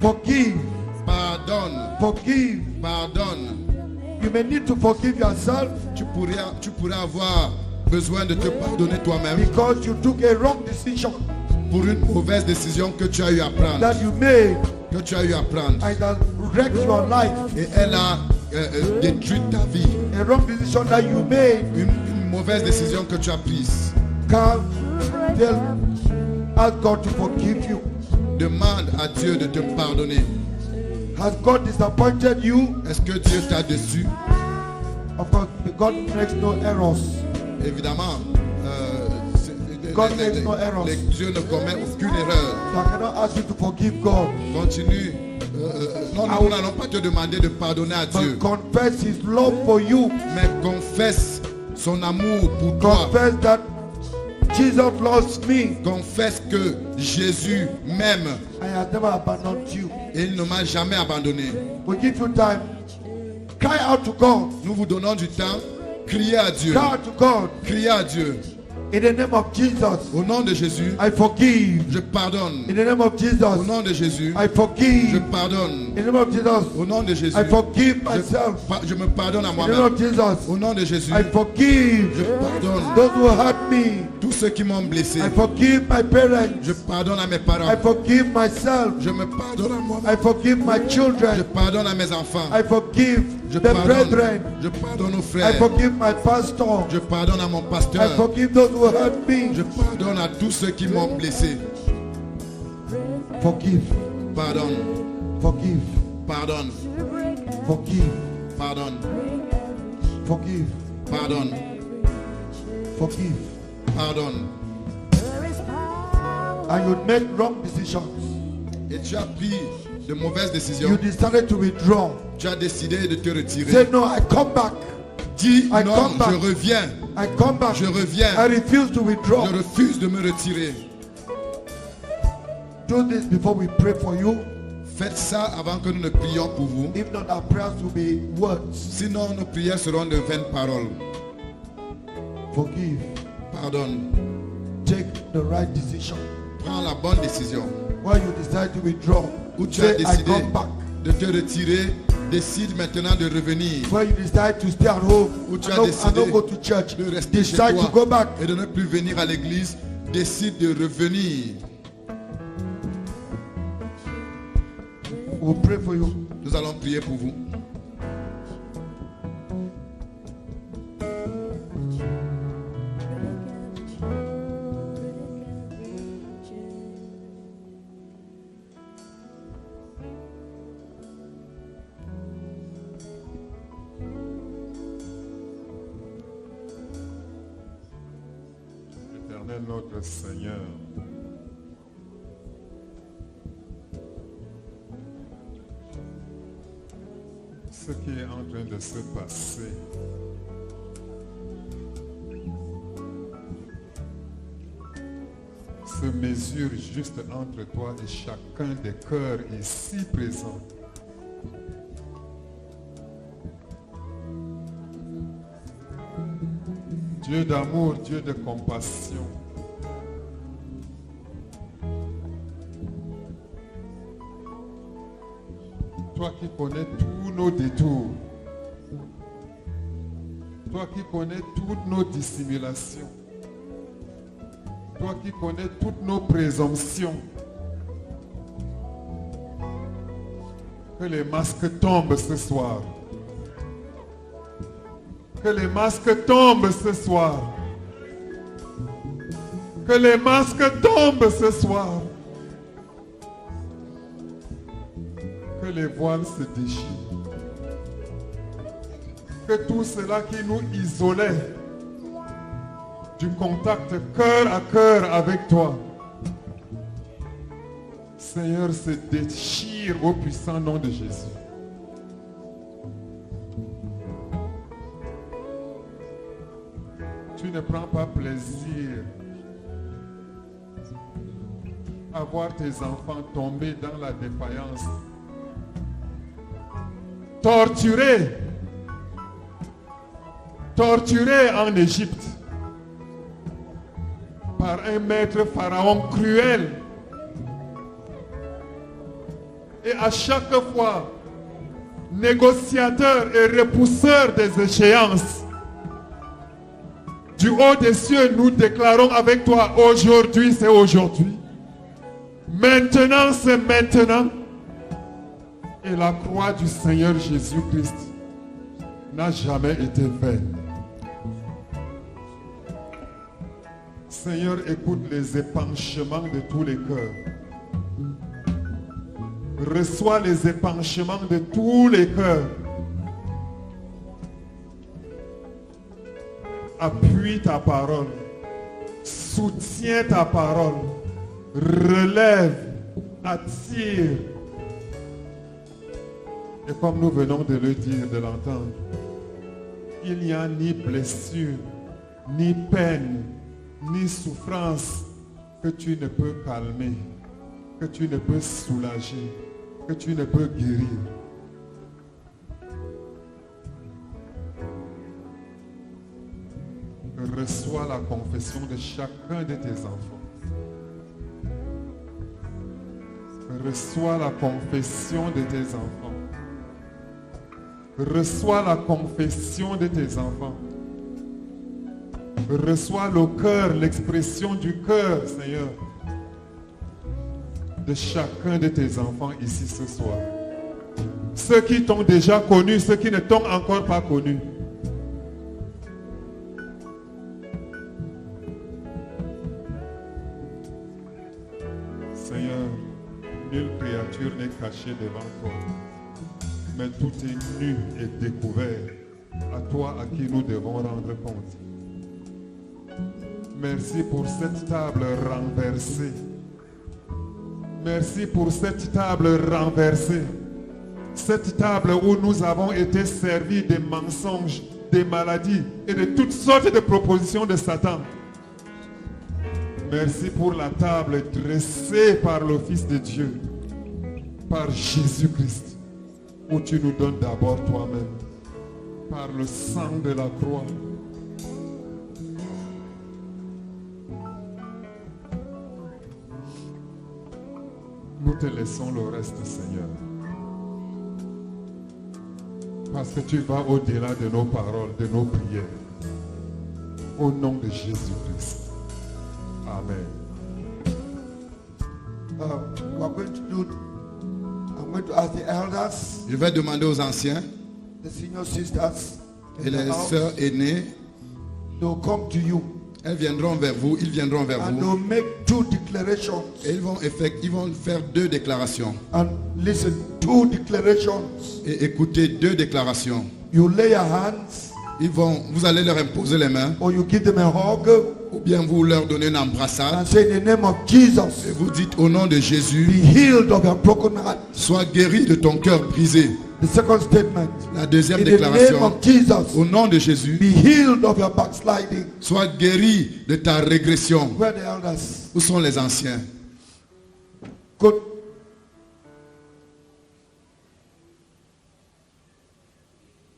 Forgive. Pardonne. Forgive. Pardonne. You may need to forgive yourself. Tu pourrais avoir besoin de te pardonner toi-même. Because you took a wrong decision. Pour une mauvaise décision que tu as eu à prendre. That you made. Que tu as eu à prendre. And that wrecked your life. Et elle a détruit ta vie. A wrong decision that you made. Une mauvaise décision que tu as prise. Come, ask God to forgive you. Demande à Dieu de te pardonner. Has God disappointed you? Est-ce que Dieu t'a déçu? Of course, God makes no errors. Évidemment, God makes no errors. Dieu ne commet aucune erreur. So I cannot ask you to forgive God. Continue. Non, nous n'allons pas te demander de pardonner à Dieu. But confess His love for you. Mais confesse son amour pour toi. Confess that Jesus loves me. Confesse que Jésus m'aime. I have never abandoned you. Et il ne m'a jamais abandonné. We give you time. Cry out to God. Nous vous donnons du temps. Criez à Dieu. Cry out to God. Criez à Dieu. In the name of Jesus. Au nom de Jésus. I forgive. Je pardonne. In the name of Jesus. Au nom de Jésus. I forgive. Je pardonne. In the name of Jesus. Au nom de Jésus. I forgive myself. Je me pardonne à In the name moi-même. of Jesus. Au nom de Jésus. I forgive. Je pardonne Those who hurt me. tous ceux qui m'ont blessé. I forgive my parents. Je pardonne à mes parents. I forgive myself. Je me pardonne à moi-même. I forgive my Je children. pardonne à mes enfants. I forgive Je the pardonne. brethren. Je pardonne aux I frères. forgive my pastor. Je pardonne à mon I pasteur. forgive those who hurt me. Je pardonne à tous ceux qui m'ont blessé. Forgive. Pardonne. Forgive. Pardonne. Forgive. Pardonne. Forgive. Pardonne. Forgive. Pardonne. And you make wrong decisions. Et tu as pris de mauvaises You décisions. decided to withdraw. Tu as décidé de te Say retirer. no, I come back. Dis I non, come back. je reviens. I come back. Je reviens. I refuse to withdraw. Je refuse de me retirer. Do this before we pray for you. Faites ça avant que nous ne prions pour vous. If not, our prayers will be words. Sinon, nos prières seront de vaines paroles. Forgive. Pardonne. Take the right decision. Prends la bonne décision. While you decide to withdraw, Où tu as say I décidé come back. de te retirer, décide maintenant de revenir. When you decide to stay at home, Où tu I as don't décidé go to church, de rester chez decide to toi go back. et de ne plus venir à l'église, décide de revenir. We'll pray for you. Nous allons prier pour vous. Éternel notre Seigneur, ce qui est en train de se passer se mesure juste entre toi et chacun des cœurs ici présents. Dieu d'amour, Dieu de compassion, toi qui connais tous nos détours, toi qui connais toutes nos dissimulations, toi qui connais toutes nos présomptions, que les masques tombent ce soir. Que les masques tombent ce soir. Que les masques tombent ce soir. Que les voiles se déchirent. Que tout cela qui nous isolait du contact cœur à cœur avec toi, Seigneur, se déchire au puissant nom de Jésus. Tu ne prends pas plaisir à voir tes enfants tomber dans la défaillance, torturés en Égypte par un maître pharaon cruel, Et à chaque fois, négociateur et repousseur des échéances, du haut des cieux, nous déclarons avec toi, aujourd'hui c'est aujourd'hui. Maintenant c'est maintenant. Et la croix du Seigneur Jésus-Christ n'a jamais été vaine. Seigneur, écoute les épanchements de tous les cœurs. Reçois les épanchements de tous les cœurs. Appuie ta parole. Soutiens ta parole. Relève. Attire. Et comme nous venons de le dire, de l'entendre, il n'y a ni blessure, ni peine, ni souffrance que tu ne peux calmer, que tu ne peux soulager, que tu ne peux guérir. Reçois la confession de chacun de tes enfants. Reçois la confession de tes enfants. Reçois la confession de tes enfants. Reçois le cœur, l'expression du cœur, Seigneur, de chacun de tes enfants ici ce soir. Ceux qui t'ont déjà connu, ceux qui ne t'ont encore pas connu. Seigneur, nulle créature n'est cachée devant toi, mais tout est nu et découvert à toi à qui nous devons rendre compte. Merci pour cette table renversée. Merci pour cette table renversée. Cette table où nous avons été servis des mensonges, des maladies et de toutes sortes de propositions de Satan. Merci pour la table dressée par le Fils de Dieu, par Jésus-Christ, où tu nous donnes d'abord toi-même, par le sang de la croix. Nous te laissons le reste, Seigneur. Parce que tu vas au-delà de nos paroles, de nos prières. Au nom de Jésus-Christ. Amen. I'm going to ask the elders, Je vais demander aux anciens the senior sisters, et les sœurs aînées, they'll come to you elles viendront vers vous, ils viendront vers and vous. they'll make two declarations. Et ils vont faire 2 déclarations. And listen, two declarations. Et écoutez 2 déclarations. You lay your hands, Vous allez leur imposer les mains, or you give them a hug ou bien vous leur donnez une embrassade. and say, in the name of Jesus, Et vous dites au nom de be Jésus, healed of your broken heart. sois guéri de ton cœur brisé. The second statement, La deuxième in the name déclaration, of Jesus, au nom de Jésus, be healed of your backsliding. sois guéri de ta régression. Where are the elders? Où sont les anciens? Good.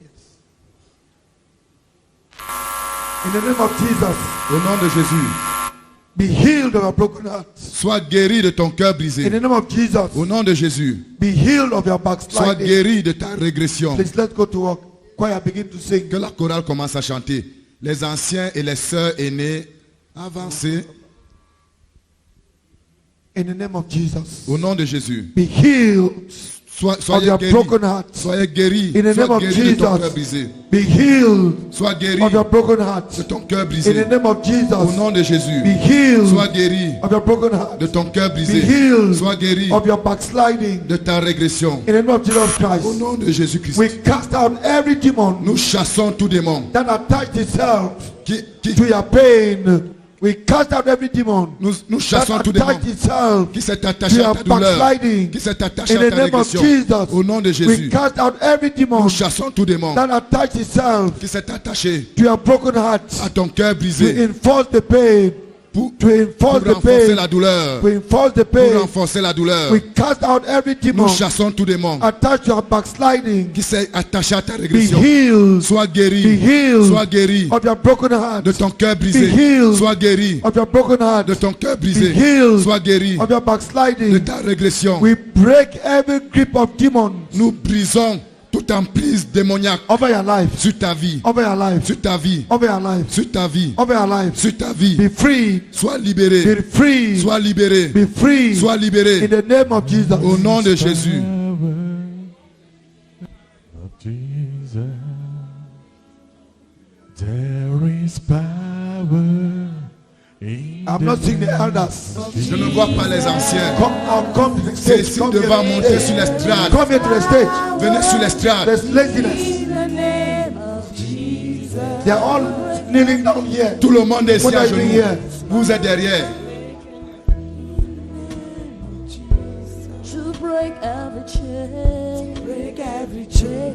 Yes. In the name of Jesus, Au nom de Jésus, be healed of your broken heart. sois guéri de ton cœur In brisé. the name of Jesus, Au nom de Jésus, be healed of your sois backsliding. guéri de ta régression. Please let's go to work. Choir, begin to sing. Que la chorale commence à chanter. Les anciens et les sœurs aînées, avancez. In the name of Jesus, Au nom de Jésus, be healed of soyez your guéris. broken heart. Soyez guéris. In the name Sois of guéri de ton cœur Jesus, brisé. be healed Sois guéri of your broken heart. de ton cœur In the brisé. name of Au Jesus, nom de Jésus, be healed sois guéri of your broken heart. de ton cœur Be brisé. healed Sois guéri of your backsliding. de ta régression. In the name of Jesus Au Christ, nom de Jésus-Christ, we cast out every demon nous chassons tout démon that attached itself qui to your pain. We cast out every demon nous that chassons tout démon attached itself qui s'est to attaché à your ta douleur, backsliding. qui s'est attaché In à the ta name of régression. Jesus, Au nom de we Jésus, cast out every demon nous chassons tout démon that attached itself qui s'est attaché to your broken heart. à ton cœur We brisé. enforce the pain pour enforce the renforcer pain, la douleur. to enforce the Pour pain. renforcer la douleur. We cast out every demon Nous chassons tout démon attached to your backsliding. qui s'est attaché à ta Be régression. healed Sois Be guéri. healed Sois guéri of your broken heart, de ton cœur brisé. Be healed Sois guéri of your broken heart, de ton cœur Be brisé. healed Sois guéri of your de backsliding. ta régression. We break every grip of demons Nous brisons toute emprise démoniaque over your life, sur ta vie. over your life, Sur ta vie. over your life, Sur ta vie. over your life. Sur ta vie. Be free, Sois libéré. be free, Sois libéré. be free Sois in libéré. the name of Jesus. Au nom de Jésus. Jesus, there is power in I'm not seeing the elders. Je ne vois pas les anciens. Come to the C'est stage. ici Come here devant to monter the sur stage. l'estrade. Come here to the stage. Venez sur l'estrade. There's laziness. They are all kneeling down here. Tout le monde est ici What à are you doing genoux. here? Vous êtes derrière. To break every chain, break every chain,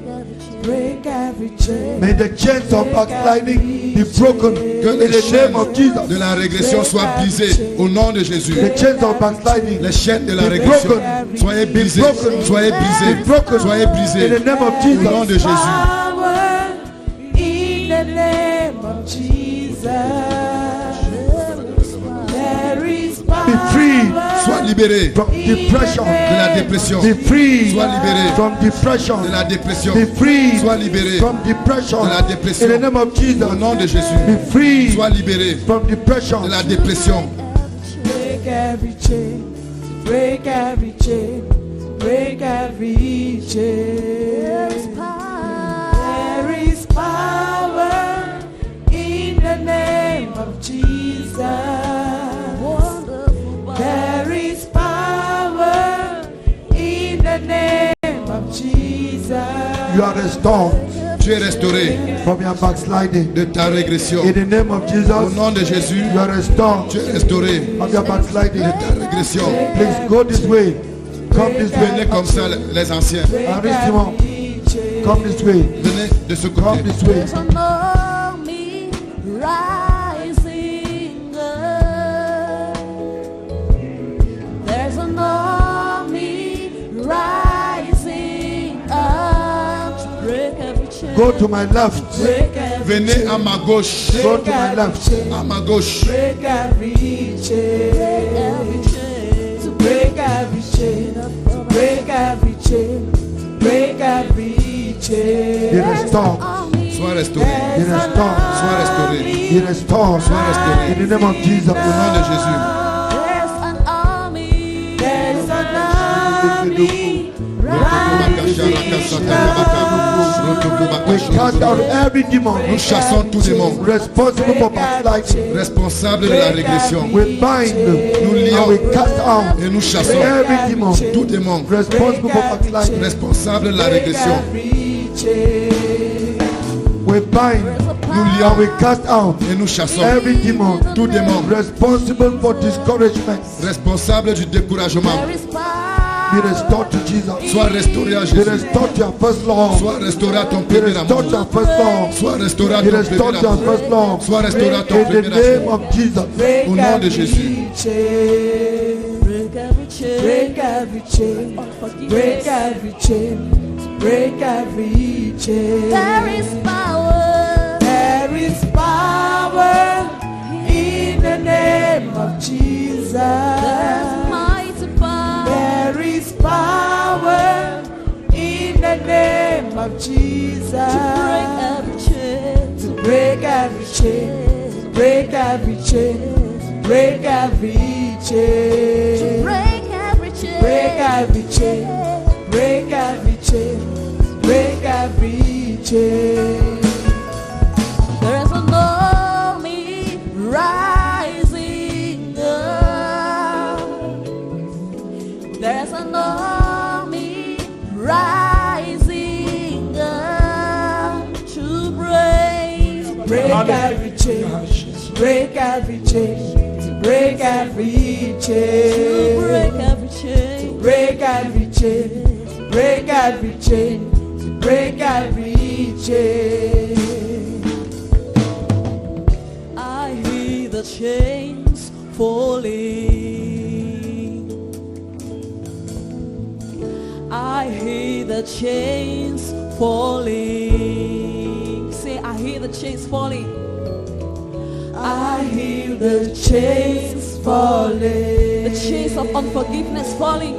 break every chain. May the chains of backsliding be broken Que in les the chaînes name of Jesus. de la régression soient brisées au nom de Jésus. The chains of backsliding Les chaînes de la be régression broken. soyez brisées. broken. Soyez Be brisées. broken Soyez in brisées the name of au nom de Jesus. Jésus. Power in the name of Jesus. There is Be free power. Sois libéré from depression. de la dépression. Be free Sois libéré from depression. de la dépression. Be free Sois libéré from depression. de la dépression. In the name of Jesus. au nom de Jésus. Be free Sois libéré from depression. de la dépression. Break every chain, break every chain, break every chain. There is power in the name of Jesus. There is power in the name of Jesus. You are restored Tu es restauré from your backsliding. de ta régression. In the name of Au Jesus, nom de Jésus, you are restored tu es restauré from your backsliding. de ta régression. Please go this way. Come this Venez way. comme ça les anciens. Henri Simon, come this way. Venez de ce Come côté. this way. There's an army rising up. There's an army rising up to break every chain. Go to my left. Break every Venez à ma gauche. Go to my left. À ma gauche. break every chain. To break every chain. To break every chain. Break every chain. Be restored. Sois restauré. Be restored. Sois restauré. Be restored. Sois restauré. In the name of Jesus. Au nom de Jésus. There's an army. There's an army. We cast out every demon Nous chassons tout démon responsible for backsliding. responsable de la régression. We bind Nous and lions we cast out et nous chassons every demon tout démon responsible for backsliding. responsable de la régression. We bind Nous and lions we cast out et nous chassons every demon tout démon responsible for discouragement. responsable du découragement. There is power. Be restored to Jesus. Sois restauré à Be Jésus. restored to your first love. Sois restauré à ton Be premier restored to amour. your first love. Sois restauré à Be ton restored to premier your amour. first love. Sois restauré à ton In the premier name amour. of Jesus. Au nom de Jésus. Break every chain. Break every chain. Break every chain. Break every chain. There is power. There is power in the name of Jesus. There's mighty power. There is power in the name of Jesus. To break every chain. To break every chain. To break every chain. Break every chain. Break every chain. Break every chain. Break every chain. Break every chain. There's an army rising up. There's an army rising up to break every chain. Break every chain. Break every chain. Break every chain. Break every chain. Break every chain. Break every chain. I hear the chains I hear the chains falling. Say, I hear the chains falling. I hear the chains falling. The chains of unforgiveness falling.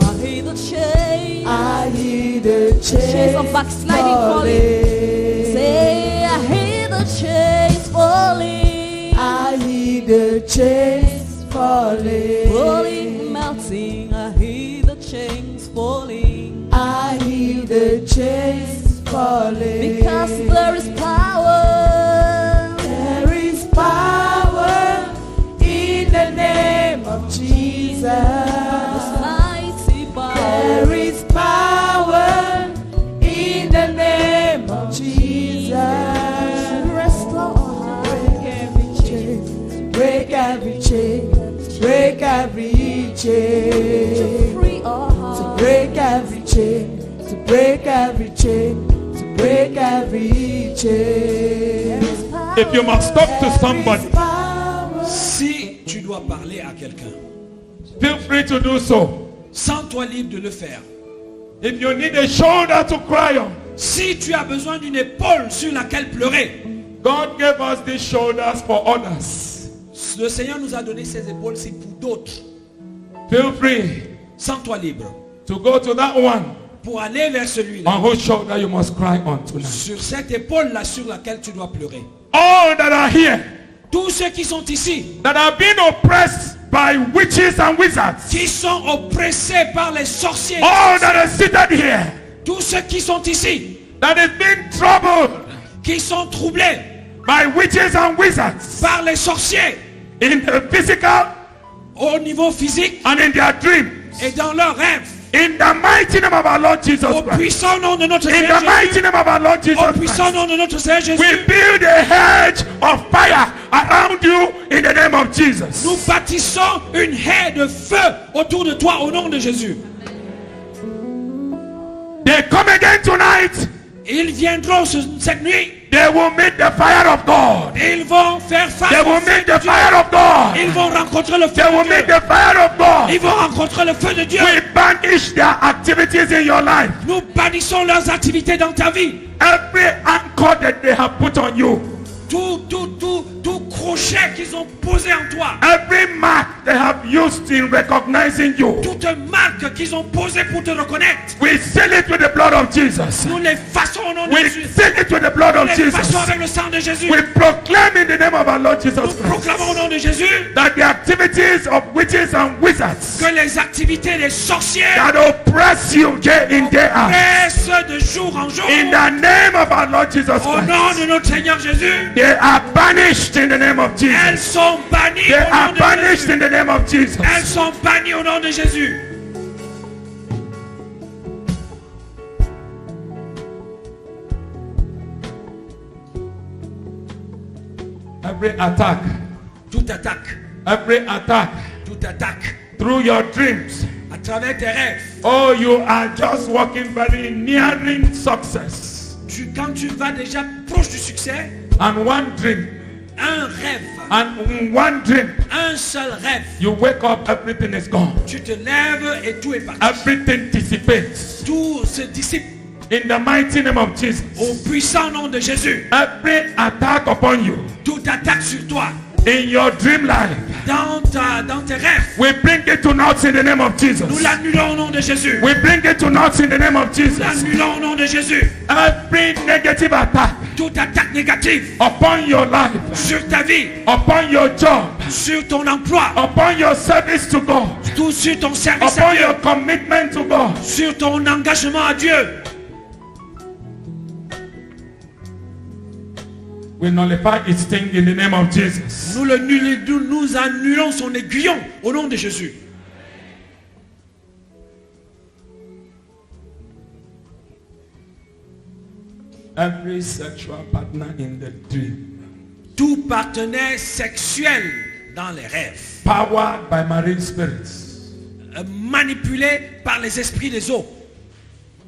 I hear the chains. I hear the chains of backsliding falling. Say, I hear the chains falling. I hear the chains falling. Falling, melting. I hear the chains falling. I hear the chains falling. Because there is power. There is power in the name of Jesus. Mighty power. There is power in the name of Jesus. Restore break every chain, break every chain, break every chain. Free our heart. To break every chain, to break every chain, to break every chain. If you must talk to somebody, Si tu dois parler à quelqu'un, feel free to do so. sens-toi libre de le faire. If you need a shoulder to cry on, Si tu as besoin d'une épaule sur laquelle pleurer, God gave us these shoulders for others. le Seigneur nous a donné ces épaules-ci pour d'autres. Feel free Sens-toi libre to go to that one pour aller vers celui-là, on whose shoulder you must cry on tonight. sur cette épaule-là sur laquelle tu dois pleurer. All that are here Tous ceux qui sont ici, that have been oppressed by witches and wizards, qui sont oppressés par les sorciers, all that are seated here tous ceux qui sont ici, that has been troubled qui sont troublés by witches and wizards par les sorciers in the physical au niveau physique and in their dreams, et dans leurs rêves, in the mighty name of our Lord Jesus au Christ, puissant nom de notre in Seigneur the mighty Jésus, name of our Lord au Jesus puissant Christ, nom de notre Seigneur Jésus, we build a hedge of fire around you in the name of Jesus. nous bâtissons une haie de feu autour de toi au nom de Jésus. They come again tonight. Ils viendront cette nuit They will meet the fire of God. et ils vont faire face They au will feu meet de the Dieu. fire of God. Ils vont rencontrer le feu They will de meet Dieu. the fire of God. Ils vont rencontrer le feu de Dieu. We banish their activities in your life. Nous bannissons leurs activités dans ta vie. Every anchor that they have put on you. Tout crochet qu'ils ont posé en toi. Every mark they have used in recognizing you. Toute marque qu'ils ont posée pour te reconnaître. We seal it with the blood of Jesus. Nous les façons au nom de We Jésus. seal it with the blood Nous of les façons Jesus. avec le sang de Jésus. We proclaim in the name of our Lord Jesus Nous Christ proclamons au nom de Jésus that the activities of witches and wizards que les activités des sorciers that oppress you day in, day out, pressent de jour en jour. in the name of our Lord Jesus Au nom Christ, de notre Seigneur Jésus, they are banished in the name of elles Jesus. sont bannies They au nom are de banished Jésus. in the name of Jesus. Elles sont bannies au nom de Jésus. Every attack, Toute attaque, every attack toute attaque, through your dreams. à travers tes rêves. Oh, you are just walking very nearing success. Quand tu vas déjà proche du succès, And one dream, un rêve, and in one dream, un seul rêve, you wake up, everything is gone. tu te lèves et tout est parti. Everything dissipates. Tout se dissipe In the mighty name of Jesus. au puissant nom de Jésus. Every attack upon you, Toute attaque sur toi, in your dream life, dans tes rêves, we bring it to naught in the name of nous Jesus. l'annulons au nom de Jésus. We bring it to naught in the name of Nous Jesus. l'annulons au nom de Jésus. Every negative attack Toute attaque négative upon your life, sur ta vie, upon your job, sur ton emploi, upon your service to God, tout sur ton service à upon Dieu, your commitment to God, sur ton engagement à Dieu. we nullify its sting in the name of Jesus. Nous annulons son aiguillon au nom de Jésus. Every sexual partner in the dream, Tout partenaire sexuel dans les rêves, powered by marine spirits, manipulé par les esprits des eaux.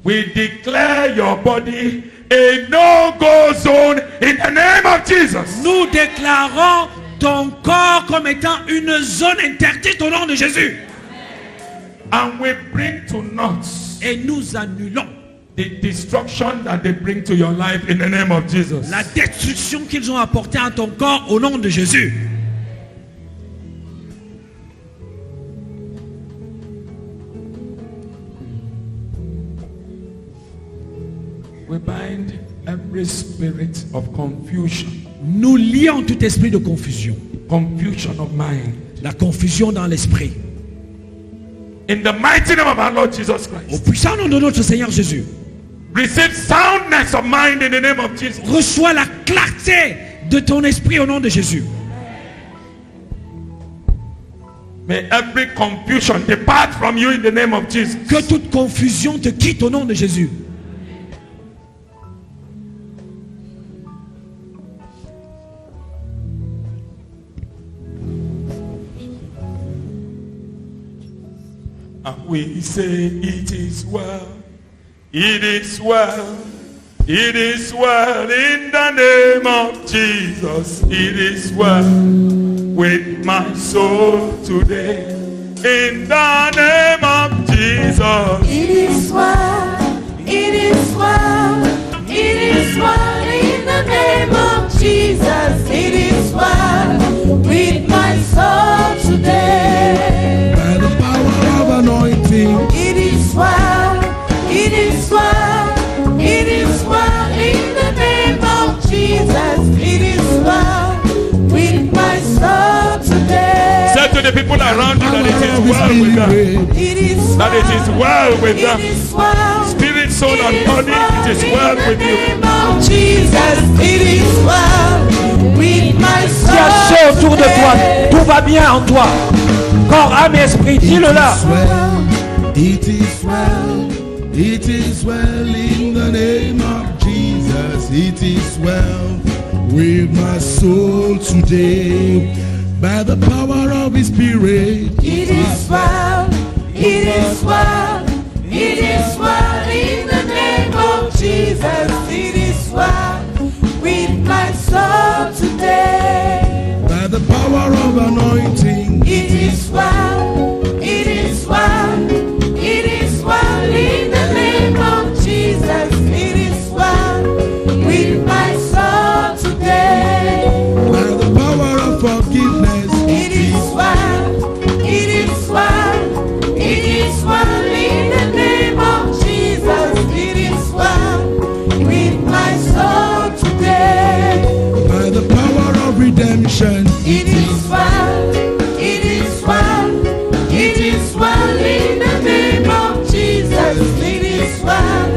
we declare your body a no-go zone in the name of Jesus. Nous déclarons ton corps comme étant une zone interdite au nom de Jésus. And we bring to naught Et nous annulons the destruction that they bring to your life in the name of Jesus. la destruction qu'ils ont apportée à ton corps au nom de Jésus. We bind every spirit of confusion. Nous lions tout esprit de confusion. Confusion of mind. La confusion dans l'esprit. In the mighty name of our Lord Jesus Au Christ. puissant nom de notre Seigneur Jésus. Receive soundness of mind in the name of Jesus. Reçois la clarté de ton esprit au nom de Jésus. May every confusion depart from you in the name of Jesus. Que toute confusion te quitte au nom de Jésus. And we say it is well. It is well. It is well in the name of Jesus. It is well with my soul today. In the name of Jesus. It is well, it is well, it is well in the name of Jesus. It is well with my soul today. By the power of anointing. It is well, it is well, it is well in the name of Jesus. It is well with my soul today. Say to the people around you that it is well with them. It is That it is well with it them. is well. Spirit, soul, and body, it is well with you. Jesus, it is well with my soul. Dis à ceux autour de toi, tout va bien en toi. Corps, âme et esprit, dis-le là. It is well, it is well in the name of Jesus. It is well with my soul today. By the power of His Spirit. It is well, it is well, it is well in the name of Jesus. It is well with my soul today. By the power of anointing. It is well, it is well, it is well in the name of Jesus. It is well with my soul today. By the power of forgiveness. It is well, it is well, it is well in the name of Jesus. It is well with my soul today. By the power of redemption. It is well, it is well, it is well in the name of Jesus. It is well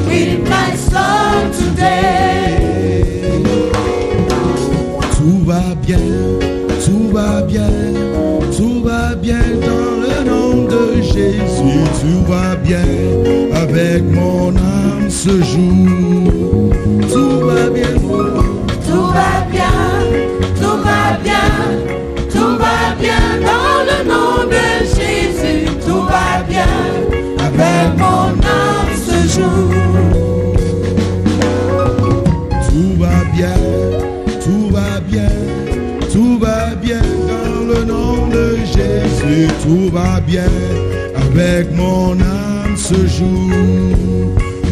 with my soul today. Tout va bien, tout va bien, tout va bien dans le nom de Jésus. Tout va bien avec mon âme ce jour. Tout va bien. Tout va bien, tout va bien, tout va bien dans le nom de Jésus. Tout va bien avec mon âme ce jour. Tout va bien, tout va bien, tout va bien dans le nom de Jésus. Tout va bien avec mon âme ce jour.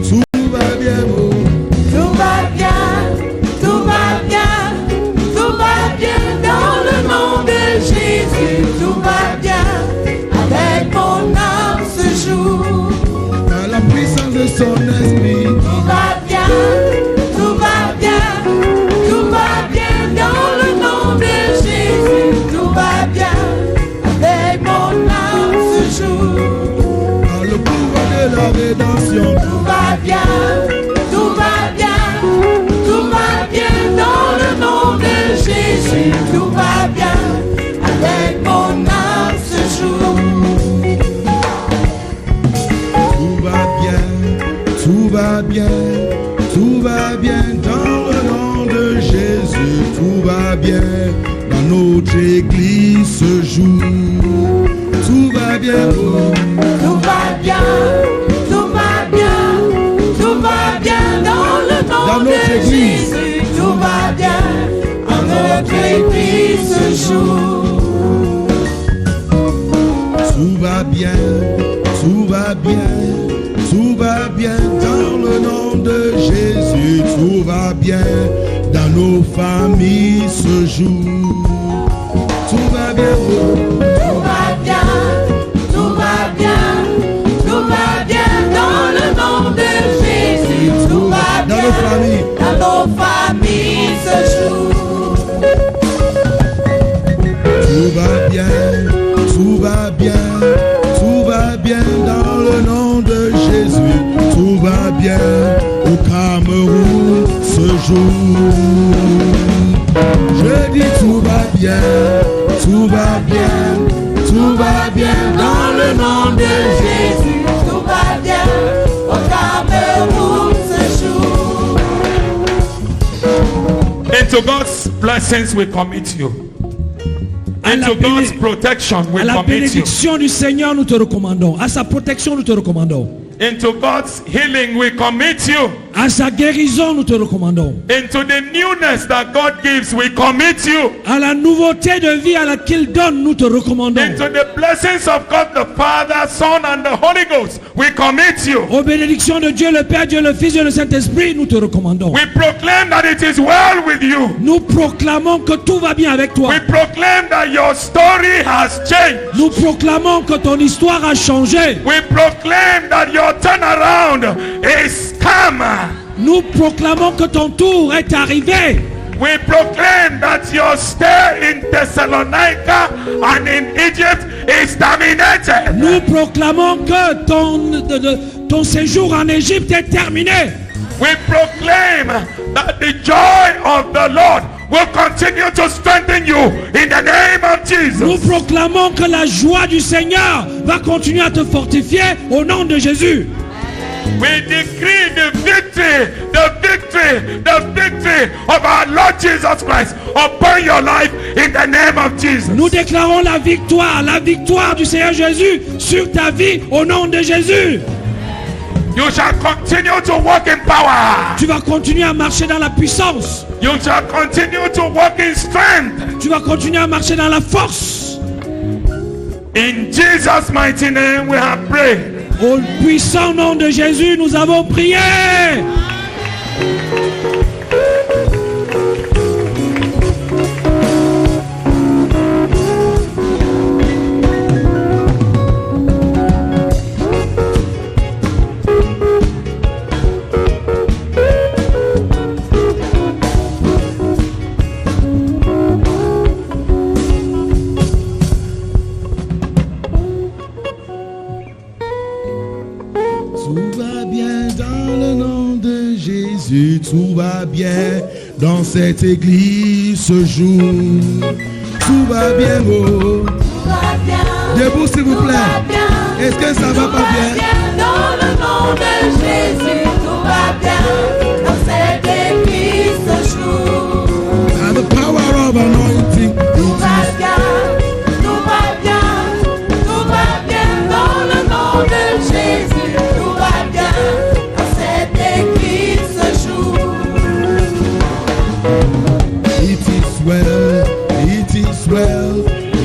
Tout va bien. Tout va bien, tout va bien, tout va bien dans le nom de Jésus. Tout va bien avec mon âme ce jour. Par la puissance de son esprit. Tout va bien, tout va bien, tout va bien dans le nom de Jésus. Tout va bien avec mon âme ce jour. Par le pouvoir de la rédemption. Tout va bien, tout va bien, tout va bien dans le nom de Jésus. Tout va bien avec mon âme ce jour. Tout va bien, tout va bien, tout va bien dans le nom de Jésus. Tout va bien dans notre église ce jour. Tout va bien. Tout va bien, tout va bien, tout va bien dans le Dans nom notre de église. Jésus. Tout va bien en notre église ce jour. Tout va bien, tout va bien, tout va bien dans nos familles ce jour. Tout va bien, Tout va bien, tout va bien, tout va bien dans le nom de Jésus. Tout va dans bien nos familles. dans nos familles ce jour. Tout va bien, tout va bien, tout va bien dans le nom de Jésus. Tout va bien au Cameroun ce jour. Je dis tout va bien, tout va bien, tout va bien dans le nom de Jésus. Tout va bien au Cameroun ce jour. Into God's blessings we commit you. À la Into God's béné- protection we À la commit you. bénédiction du Seigneur, nous te recommandons. À sa protection, nous te recommandons. Into God's healing we commit you. À sa guérison, nous te recommandons. Into the newness that God gives we commit you. À la nouveauté de vie à laquelle donne, nous te recommandons. Into the blessings of God the Father, Son and the Holy Ghost we commit you. Aux bénédictions de Dieu le Père, Dieu le Fils, Dieu le Saint-Esprit, nous te recommandons. We proclaim that it is well with you. Nous proclamons que tout va bien avec toi. We proclaim that your story has changed. Nous proclamons que ton histoire a changé. We proclaim that your turnaround is come. Nous proclamons que ton tour est arrivé. We proclaim that your stay in Thessalonica and in Egypt is terminated. Nous proclamons que ton séjour en Égypte est terminé. We proclaim that the joy of the Lord will continue to strengthen you in the name of Nous Jesus. proclamons que la joie du Seigneur va continuer à te fortifier au nom de Jésus. We decree the victory of our Lord Jesus Christ upon your life in the name of Jesus. Nous déclarons la victoire du Seigneur Jésus sur ta vie au nom de Jésus. You shall continue to walk in power. Tu vas continuer à marcher dans la puissance. You shall continue to walk in strength. Tu vas continuer à marcher dans la force. In Jesus' mighty name we have prayed. Au puissant nom de Jésus, nous avons prié. Tout va bien dans le nom de Jésus, tout va bien dans cette église ce jour. Tout va bien, oh. Tout va bien. Debout s'il vous Tout plaît. va bien. Est-ce que ça va pas bien? Dans le nom de Jésus, tout va bien dans cette église ce jour. And the power of anointing. Tout va bien, tout va bien, tout va bien dans le nom de Jésus. Tout va bien dans cette église ce jour. It is well, it is well,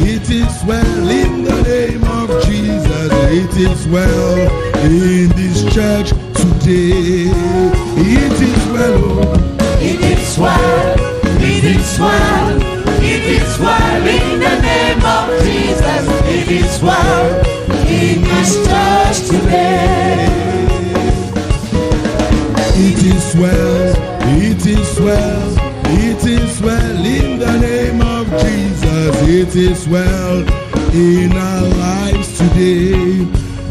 it is well in the name of Jesus. It is well in this church today. It is well, oh. It is well, it is well, it is well in the name of Jesus. It is well in this church today. It is well, it is well, it is well in the name of Jesus. It is well in our lives today.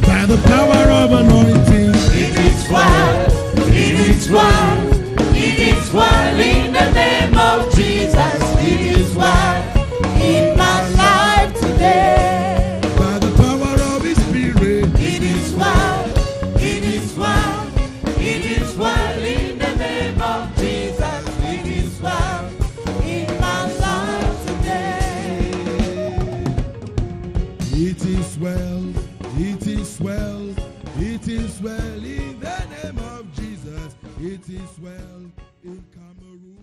By the power of anointing. It is well, it is well, it is well in the name of Jesus. It is well in my life today. By the power of His Spirit. It is well, it is well, it is well in the name of Jesus. It is well in my life today. It is well, it is well, it is well in the name of Jesus. It is well in Cameroon.